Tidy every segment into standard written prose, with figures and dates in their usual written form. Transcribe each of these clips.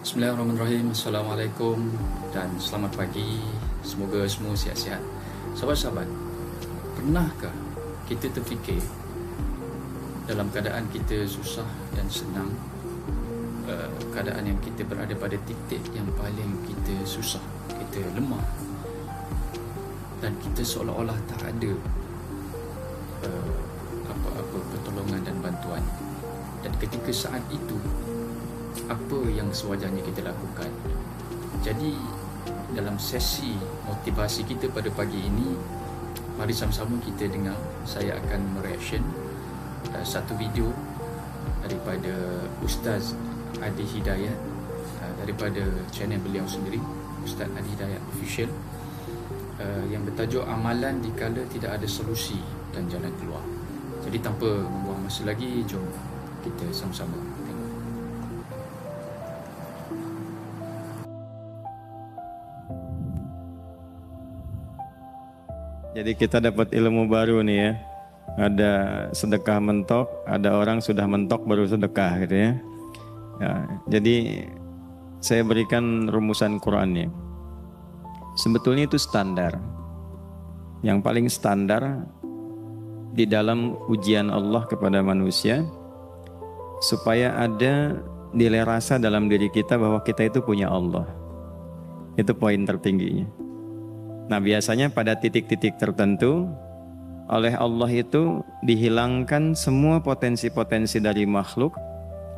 Bismillahirrahmanirrahim. Assalamualaikum dan selamat pagi. Semoga semua sihat-sihat. Sahabat-sahabat, pernahkah kita terfikir dalam keadaan kita susah dan senang, keadaan yang kita berada pada titik yang paling kita susah, kita lemah, dan kita seolah-olah tak ada apa-apa pertolongan dan bantuan. Dan ketika saat itu, apa yang sewajarnya kita lakukan? Jadi dalam sesi motivasi kita pada pagi ini, mari sama-sama kita dengar. Saya akan mereaction satu video daripada Ustaz Adi Hidayat, daripada channel beliau sendiri, Ustaz Adi Hidayat Official, yang bertajuk Amalan Dikala Tidak Ada Solusi dan Jalan Keluar. Jadi tanpa membuang masa lagi, jom kita sama-sama tengok. Jadi kita dapat ilmu baru nih ya. Ada sedekah mentok, ada orang sudah mentok baru sedekah gitu ya. Jadi saya berikan rumusan Qur'annya. Sebetulnya itu standar. Yang paling standar di dalam ujian Allah kepada manusia, supaya ada nilai rasa dalam diri kita bahwa kita itu punya Allah. Itu poin tertingginya. Nah, biasanya pada titik-titik tertentu oleh Allah itu dihilangkan semua potensi-potensi dari makhluk,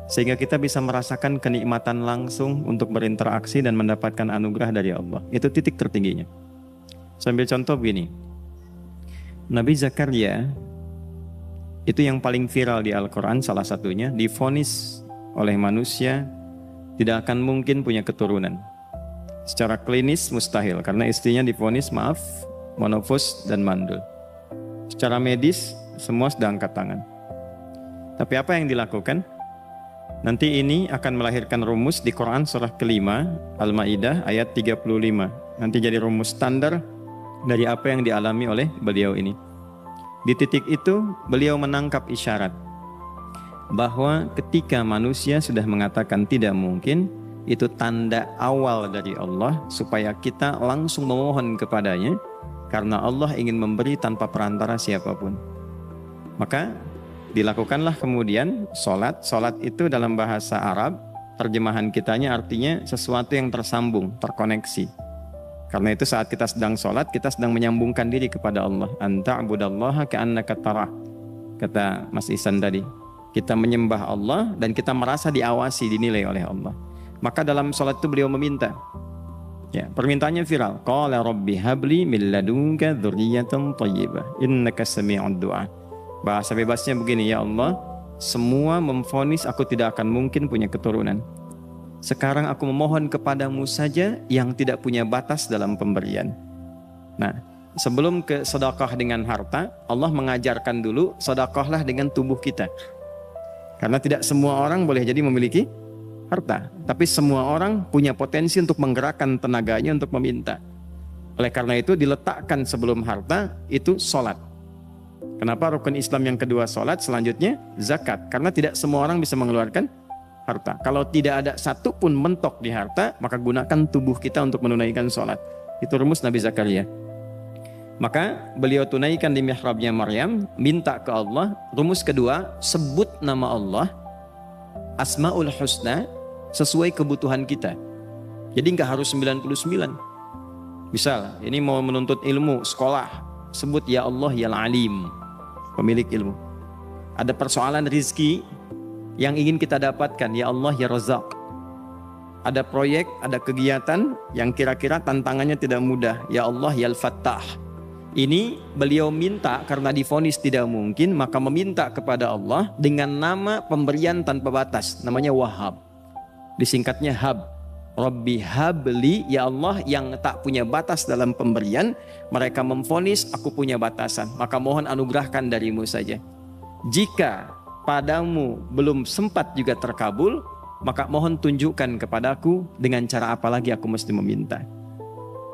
sehingga kita bisa merasakan kenikmatan langsung untuk berinteraksi dan mendapatkan anugerah dari Allah. Itu titik tertingginya. Sambil contoh begini, Nabi Zakaria itu yang paling viral di Al-Quran, salah satunya divonis oleh manusia tidak akan mungkin punya keturunan. Secara klinis mustahil, karena istrinya divonis monofos dan mandul. Secara medis semua sudah angkat tangan. Tapi apa yang dilakukan? Nanti ini akan melahirkan rumus di Quran surah kelima Al-Maidah ayat 35. Nanti jadi rumus standar dari apa yang dialami oleh beliau ini. Di titik itu beliau menangkap isyarat bahwa ketika manusia sudah mengatakan tidak mungkin, itu tanda awal dari Allah supaya kita langsung memohon kepadanya, karena Allah ingin memberi tanpa perantara siapapun. Maka dilakukanlah kemudian sholat. Sholat itu dalam bahasa Arab, terjemahan kitanya artinya sesuatu yang tersambung, terkoneksi. Karena itu saat kita sedang sholat, kita sedang menyambungkan diri kepada Allah. Anta'budallaha ka'annaka tarah, kata Mas Ihsan tadi. Kita menyembah Allah dan kita merasa diawasi, dinilai oleh Allah. Maka dalam sholat itu beliau meminta. Ya, permintaannya viral. Qala rabbi habli min ladunka dzurriyyatan thayyibah innaka sami'ud du'a. Bahasa bebasnya begini, ya Allah, semua memvonis aku tidak akan mungkin punya keturunan. Sekarang aku memohon kepadamu saja yang tidak punya batas dalam pemberian. Nah, sebelum ke sedekah dengan harta, Allah mengajarkan dulu sedekahlah dengan tubuh kita. Karena tidak semua orang boleh jadi memiliki harta, tapi semua orang punya potensi untuk menggerakkan tenaganya untuk meminta. Oleh karena itu diletakkan sebelum harta itu sholat. Kenapa rukun Islam yang kedua sholat, selanjutnya zakat? Karena tidak semua orang bisa mengeluarkan harta. Kalau tidak ada satu pun mentok di harta, maka gunakan tubuh kita untuk menunaikan sholat. Itu rumus Nabi Zakaria. Maka beliau tunaikan di mihrabnya Maryam, minta ke Allah. Rumus kedua, sebut nama Allah, Asmaul Husna, sesuai kebutuhan kita. Jadi nggak harus 99. Misal, ini mau menuntut ilmu, sekolah, sebut ya Allah ya Alim, pemilik ilmu. Ada persoalan rizki yang ingin kita dapatkan, ya Allah ya Razak. Ada proyek, ada kegiatan yang kira-kira tantangannya tidak mudah, ya Allah ya Al-Fattah. Ini beliau minta karena divonis tidak mungkin, maka meminta kepada Allah dengan nama pemberian tanpa batas, namanya Wahhab. Disingkatnya Hab. Rabbi habli, ya Allah yang tak punya batas dalam pemberian. Mereka memvonis aku punya batasan, maka mohon anugerahkan darimu saja. Jika padamu belum sempat juga terkabul, maka mohon tunjukkan kepadaku dengan cara apa lagi aku mesti meminta.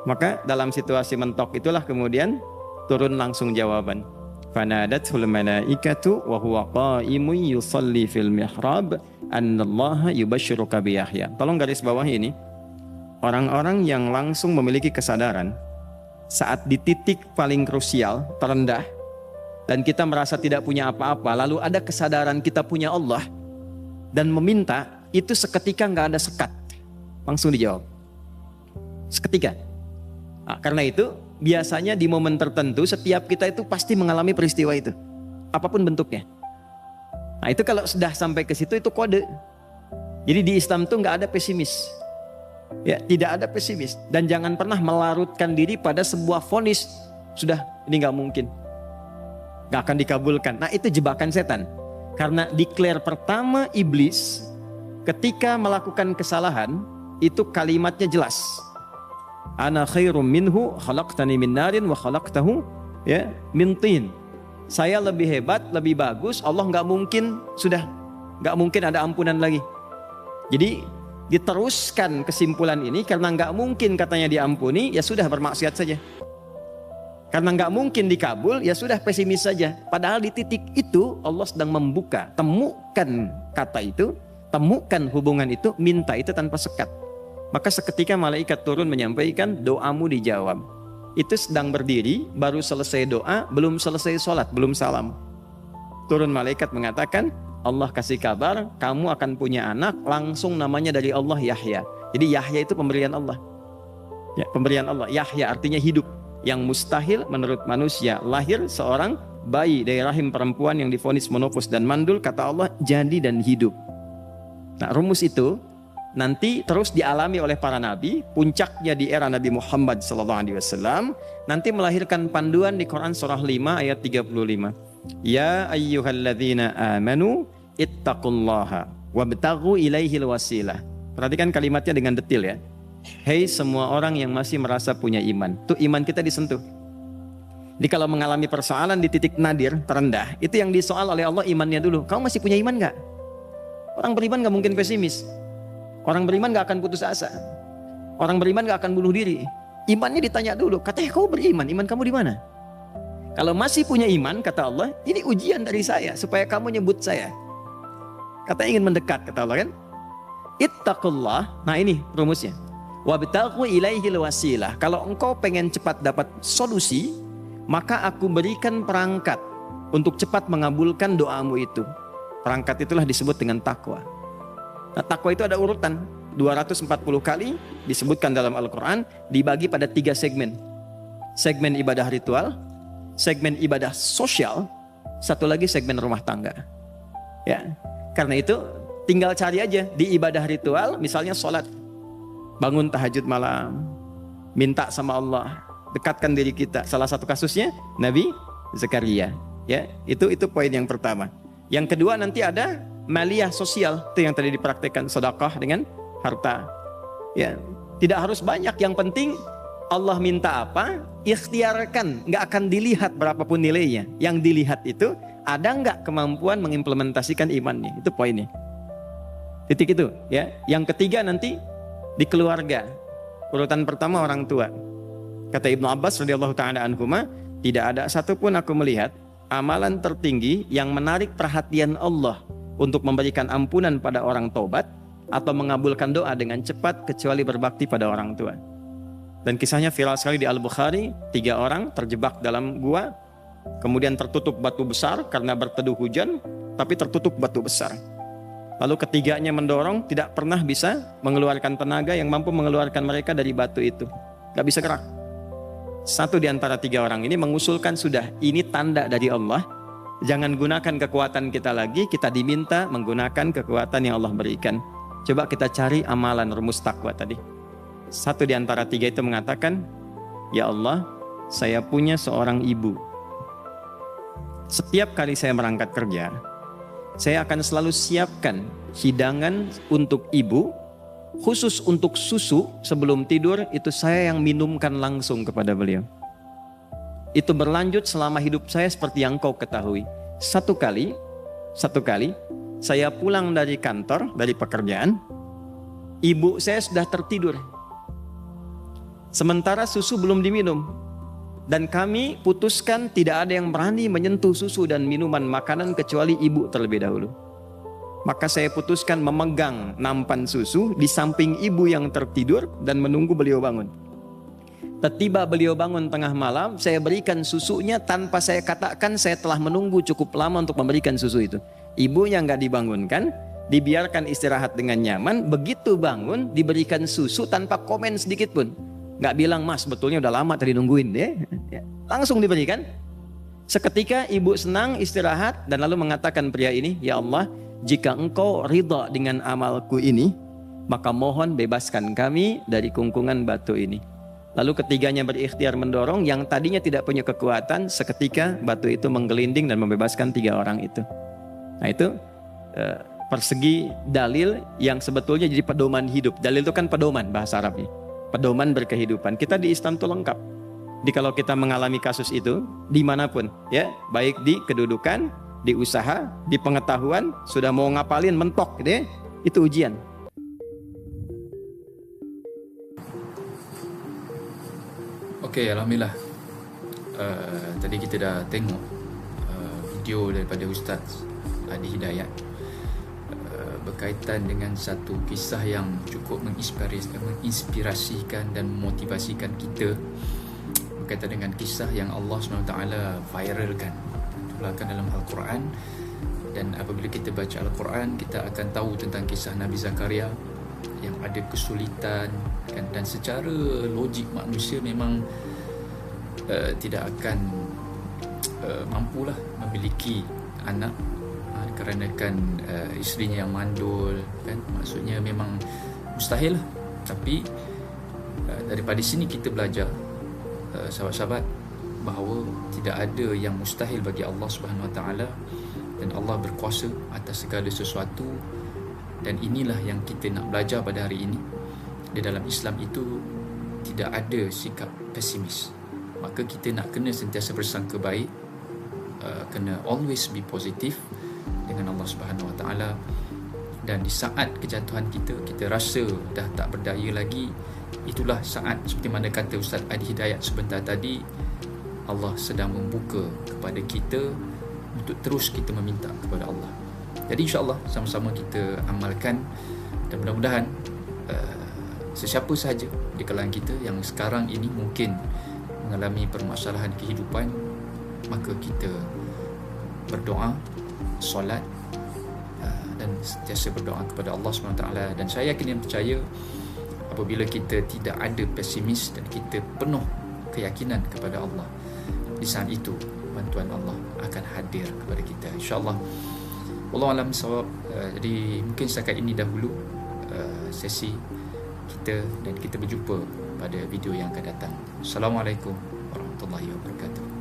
Maka dalam situasi mentok itulah kemudian turun langsung jawaban. Fanadathul malaikatu wa huwa qa'imun yusalli fil mihrab annallaha yubashshiruka bi Yahya. Tolong garis bawahi ini. Orang-orang yang langsung memiliki kesadaran saat di titik paling krusial, terendah, dan kita merasa tidak punya apa-apa, lalu ada kesadaran kita punya Allah dan meminta, itu seketika nggak ada sekat, langsung dijawab seketika. Nah, karena itu biasanya di momen tertentu setiap kita itu pasti mengalami peristiwa itu, apapun bentuknya. Nah itu kalau sudah sampai ke situ itu kode. Jadi di Islam tuh nggak ada pesimis, ya tidak ada pesimis, dan jangan pernah melarutkan diri pada sebuah vonis, sudah ini nggak mungkin, nggak akan dikabulkan. Nah itu jebakan setan. Karena declare pertama iblis ketika melakukan kesalahan itu kalimatnya jelas. Ana khairum minhu khalaqtani min narin wa khalaqtahu ya min tin. Saya lebih hebat, lebih bagus. Allah nggak mungkin, sudah nggak mungkin ada ampunan lagi. Jadi diteruskan kesimpulan ini karena nggak mungkin katanya diampuni, ya sudah bermaksiat saja. Karena nggak mungkin dikabul, ya sudah pesimis saja. Padahal di titik itu Allah sedang membuka, temukan kata itu, temukan hubungan itu, minta itu tanpa sekat. Maka seketika malaikat turun menyampaikan doamu dijawab. Itu sedang berdiri, baru selesai doa, belum selesai sholat, belum salam. Turun malaikat mengatakan, Allah kasih kabar, kamu akan punya anak, langsung namanya dari Allah Yahya. Jadi Yahya itu pemberian Allah. Ya, pemberian Allah. Yahya artinya hidup. Yang mustahil menurut manusia, lahir seorang bayi dari rahim perempuan yang divonis menopause dan mandul, kata Allah jadi dan hidup. Nah rumus itu nanti terus dialami oleh para nabi, puncaknya di era Nabi Muhammad SAW, nanti melahirkan panduan di Quran surah 5 ayat 35. Ya ayyuhalladzina amanu ittaqullaha wabtaghu ilaihil wasilah. Perhatikan kalimatnya dengan detail ya. Hei semua orang yang masih merasa punya iman, tuh iman kita disentuh. Jadi kalau mengalami persoalan di titik nadir, terendah, itu yang disoal oleh Allah imannya dulu. Kamu masih punya iman gak? Orang beriman gak mungkin pesimis. Orang beriman gak akan putus asa. Orang beriman gak akan bunuh diri. Imannya ditanya dulu, katanya kau beriman, iman kamu di mana? Kalau masih punya iman, kata Allah, ini ujian dari saya supaya kamu nyebut saya. Katanya ingin mendekat, kata Allah kan? Ittaqullah, nah ini rumusnya. Wabtaghu ilaihil wasilah. Kalau engkau pengen cepat dapat solusi, maka aku berikan perangkat untuk cepat mengabulkan doamu itu. Perangkat itulah disebut dengan takwa. Nah, takwa itu ada urutan 240 kali disebutkan dalam Al-Quran, dibagi pada 3 segmen. Segmen ibadah ritual, segmen ibadah sosial, satu lagi segmen rumah tangga. Ya, karena itu tinggal cari aja di ibadah ritual, misalnya sholat. Bangun tahajud malam, minta sama Allah, dekatkan diri kita. Salah satu kasusnya Nabi Zakaria. Ya, itu poin yang pertama. Yang kedua nanti ada maliyah sosial, itu yang tadi dipraktekkan, sedekah dengan harta. Ya, tidak harus banyak, yang penting Allah minta apa, ikhtiarkan, nggak akan dilihat berapapun nilainya. Yang dilihat itu ada nggak kemampuan mengimplementasikan imannya, itu poinnya. Titik itu, ya. Yang ketiga nanti di keluarga. Urutan pertama orang tua. Kata Ibnu Abbas radhiyallahu taala anhuma, tidak ada satupun aku melihat amalan tertinggi yang menarik perhatian Allah untuk memberikan ampunan pada orang taubat atau mengabulkan doa dengan cepat kecuali berbakti pada orang tua. Dan kisahnya viral sekali di Al-Bukhari, 3 orang terjebak dalam gua, kemudian tertutup batu besar karena berteduh hujan, tapi tertutup batu besar. Lalu ketiganya mendorong, tidak pernah bisa mengeluarkan tenaga yang mampu mengeluarkan mereka dari batu itu. Gak bisa gerak. Satu di antara 3 orang ini mengusulkan, sudah ini tanda dari Allah. Jangan gunakan kekuatan kita lagi, kita diminta menggunakan kekuatan yang Allah berikan. Coba kita cari amalan rumus takwa tadi. Satu di antara 3 itu mengatakan, ya Allah, saya punya seorang ibu. Setiap kali saya berangkat kerja, saya akan selalu siapkan hidangan untuk ibu, khusus untuk susu sebelum tidur, itu saya yang minumkan langsung kepada beliau. Itu berlanjut selama hidup saya seperti yang kau ketahui. Satu kali, saya pulang dari kantor, dari pekerjaan, ibu saya sudah tertidur. Sementara susu belum diminum. Dan kami putuskan tidak ada yang berani menyentuh susu dan minuman makanan kecuali ibu terlebih dahulu. Maka saya putuskan memegang nampan susu di samping ibu yang tertidur dan menunggu beliau bangun. Tiba beliau bangun tengah malam, saya berikan susunya tanpa saya katakan saya telah menunggu cukup lama untuk memberikan susu itu. Ibunya nggak dibangunkan, dibiarkan istirahat dengan nyaman. Begitu bangun, diberikan susu tanpa komen sedikit pun. Nggak bilang, mas betulnya udah lama tadi nungguin deh. Langsung diberikan. Seketika ibu senang istirahat dan lalu mengatakan pria ini, ya Allah, jika engkau ridha dengan amalku ini, maka mohon bebaskan kami dari kungkungan batu ini. Lalu ketiganya berikhtiar mendorong, yang tadinya tidak punya kekuatan, seketika batu itu menggelinding dan membebaskan 3 orang itu. Nah itu persegi dalil yang sebetulnya jadi pedoman hidup. Dalil itu kan pedoman bahasa Arabnya. Pedoman berkehidupan. Kita di Islam itu lengkap. Jadi kalau kita mengalami kasus itu dimanapun, ya, baik di kedudukan, di usaha, di pengetahuan, sudah mau ngapalin mentok, gitu ya, itu ujian. Okey, alhamdulillah. Tadi kita dah tengok video daripada Ustaz Adi Hidayat berkaitan dengan satu kisah yang cukup menginspirasikan dan memotivasikan kita, berkaitan dengan kisah yang Allah SWT viralkan, tularkan dalam Al-Quran. Dan apabila kita baca Al-Quran, kita akan tahu tentang kisah Nabi Zakaria yang ada kesulitan kan, dan secara logik manusia memang tidak akan mampulah memiliki anak kerana kan isterinya yang mandul kan, maksudnya memang mustahil lah. Tapi daripada sini kita belajar, sahabat-sahabat, bahawa tidak ada yang mustahil bagi Allah Subhanahu Wa Taala, dan Allah berkuasa atas segala sesuatu. Dan inilah yang kita nak belajar pada hari ini. Di dalam Islam itu tidak ada sikap pesimis. Maka kita nak kena sentiasa bersangka baik, kena always be positif dengan Allah Subhanahu Wa Taala. Dan di saat kejatuhan kita rasa dah tak berdaya lagi, itulah saat seperti mana kata Ustaz Adi Hidayat sebentar tadi, Allah sedang membuka kepada kita untuk terus kita meminta kepada Allah. Jadi insya-Allah sama-sama kita amalkan, dan mudah-mudahan sesiapa sahaja di kalangan kita yang sekarang ini mungkin mengalami permasalahan kehidupan, maka kita berdoa, solat, dan sentiasa berdoa kepada Allah SWT. Dan saya yakin dan percaya, apabila kita tidak ada pesimis dan kita penuh keyakinan kepada Allah, di saat itu bantuan Allah akan hadir kepada kita, insya-Allah. Wallahu a'lam bissawab. Jadi mungkin setakat ini dahulu sesi kita, dan kita berjumpa pada video yang akan datang. Assalamualaikum warahmatullahi wabarakatuh.